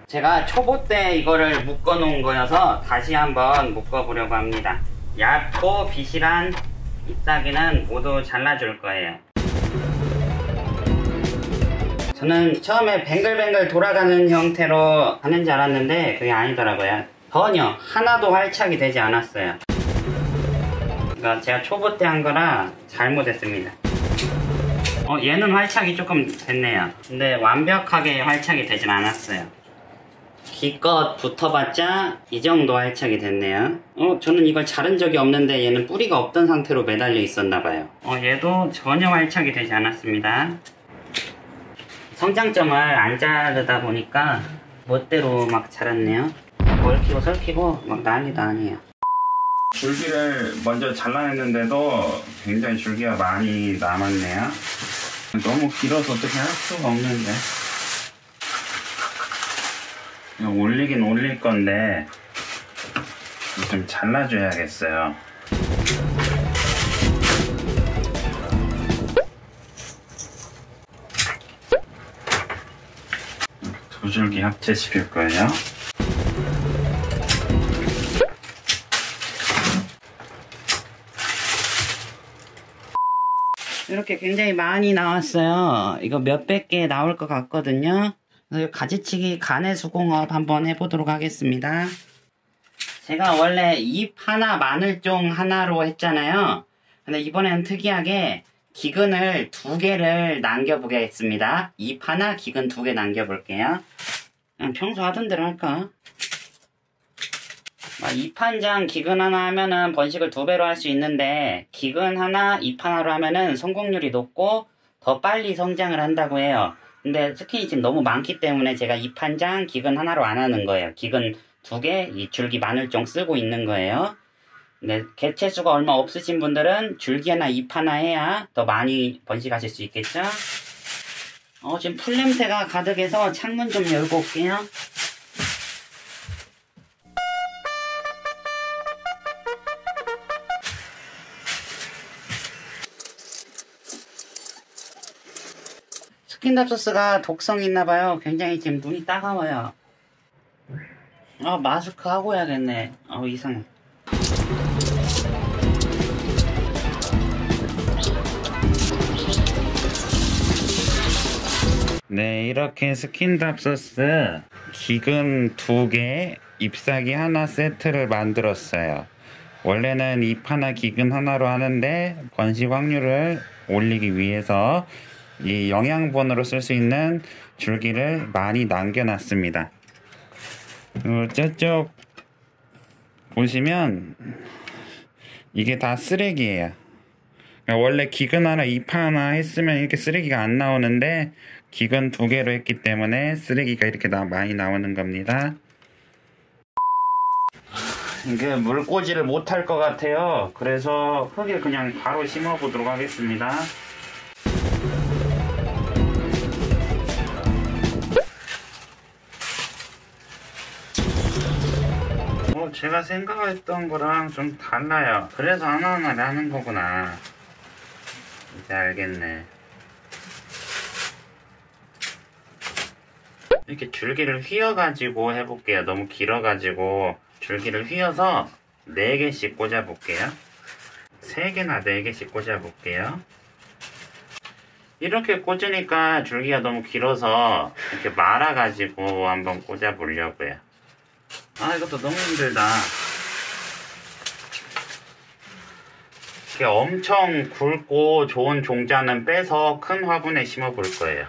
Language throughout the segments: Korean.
제가 초보 때 이거를 묶어 놓은 거여서 다시 한번 묶어 보려고 합니다. 얇고 비실한 잎사귀는 모두 잘라줄 거예요. 저는 처음에 뱅글뱅글 돌아가는 형태로 하는 줄 알았는데 그게 아니더라고요. 전혀 하나도 활착이 되지 않았어요. 그러니까 제가 초보 때 한 거라 잘못했습니다. 얘는 활착이 조금 됐네요. 근데 완벽하게 활착이 되진 않았어요. 기껏 붙어봤자 이 정도 활착이 됐네요. 저는 이걸 자른 적이 없는데 얘는 뿌리가 없던 상태로 매달려 있었나봐요. 얘도 전혀 활착이 되지 않았습니다. 성장점을 안 자르다 보니까 멋대로 막 자랐네요. 얽히고 설키고 막 난리도 아니에요. 줄기를 먼저 잘라냈는데도 굉장히 줄기가 많이 남았네요. 너무 길어서 어떻게 할 수가 없는데. 올리긴 올릴 건데 좀 잘라줘야겠어요. 두 줄기 합체시킬 거예요. 이렇게 굉장히 많이 나왔어요. 이거 몇백 개 나올 것 같거든요. 가지치기 가내수공업 한번 해보도록 하겠습니다. 제가 원래 잎 하나 마늘종 하나로 했잖아요. 근데 이번에는 특이하게 기근을 2개를 남겨보겠습니다. 잎 하나, 기근 2개 남겨볼게요. 그냥 평소 하던 대로 할까? 잎 한 장, 기근 하나 하면은 번식을 2배로 할 수 있는데 기근 하나, 잎 하나로 하면은 성공률이 높고 더 빨리 성장을 한다고 해요. 근데 스킨이 지금 너무 많기 때문에 제가 잎 한 장, 기근 하나로 안 하는 거예요. 기근 2개, 이 줄기 마늘종 쓰고 있는 거예요. 근데 개체수가 얼마 없으신 분들은 줄기 하나, 잎 하나 해야 더 많이 번식하실 수 있겠죠? 지금 풀냄새가 가득해서 창문 좀 열고 올게요. 스킨답소스가 독성이 있나봐요. 굉장히 지금 눈이 따가워요. 마스크 하고 해야겠네. 이상해. 네, 이렇게 스킨답소스 기근 2개, 잎사귀 하나 세트를 만들었어요. 원래는 잎 하나, 기근 하나로 하는데 번식 확률을 올리기 위해서 이 영양분으로 쓸 수 있는 줄기를 많이 남겨놨습니다. 저쪽 보시면 이게 다 쓰레기예요. 그러니까 원래 기근 하나, 잎 하나 했으면 이렇게 쓰레기가 안 나오는데 기근 2개로 했기 때문에 쓰레기가 이렇게 많이 나오는 겁니다. 이게 물꽂이를 못할 것 같아요. 그래서 흙에 그냥 바로 심어 보도록 하겠습니다. 제가 생각했던 거랑 좀 달라요. 그래서 하나하나 하는 거구나. 이제 알겠네. 이렇게 줄기를 휘어가지고 해볼게요. 너무 길어가지고 줄기를 휘어서 4개씩 꽂아볼게요. 3개나 4개씩 꽂아볼게요. 이렇게 꽂으니까 줄기가 너무 길어서 이렇게 말아가지고 한번 꽂아보려고요. 이것도 너무 힘들다. 이렇게 엄청 굵고 좋은 종자는 빼서 큰 화분에 심어 볼 거예요.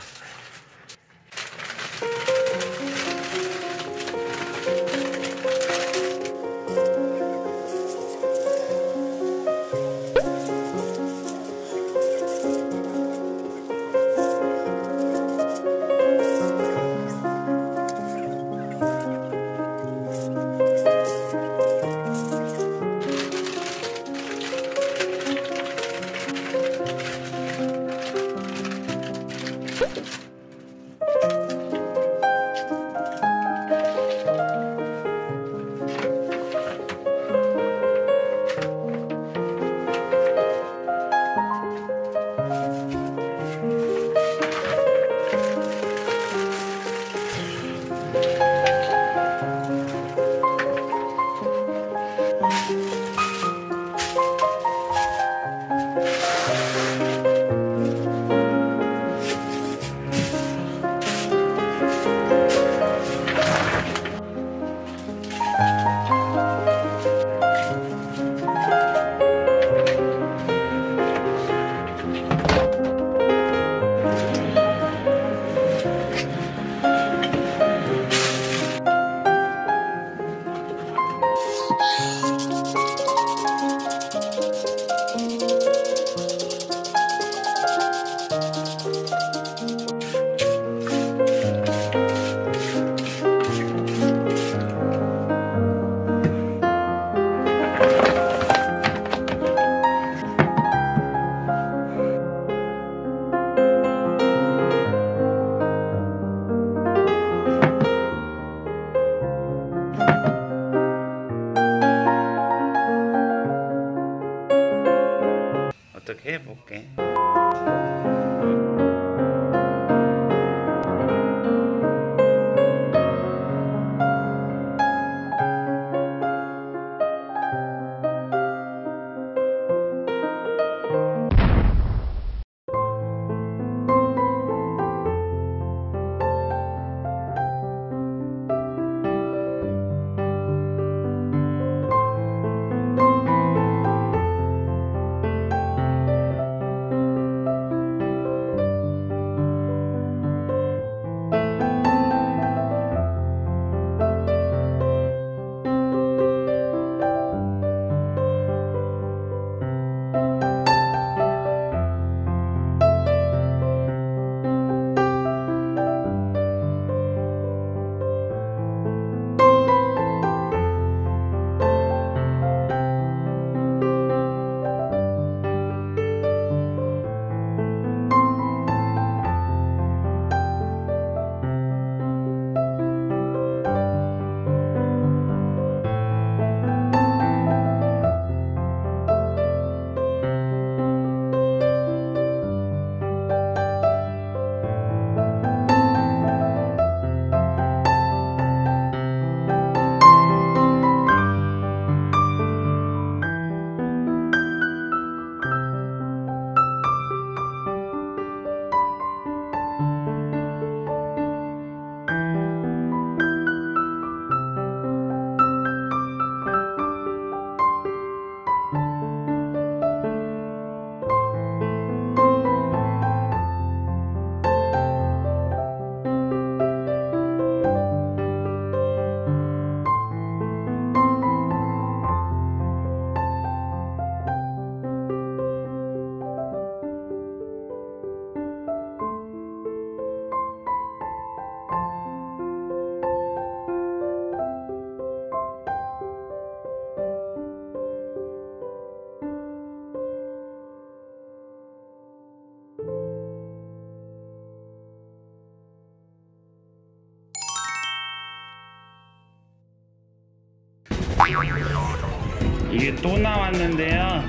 이게 또 나왔는데요.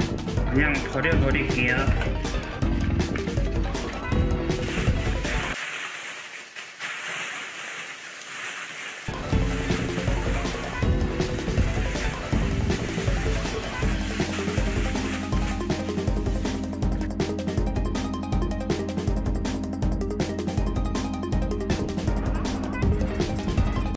그냥 버려버릴게요.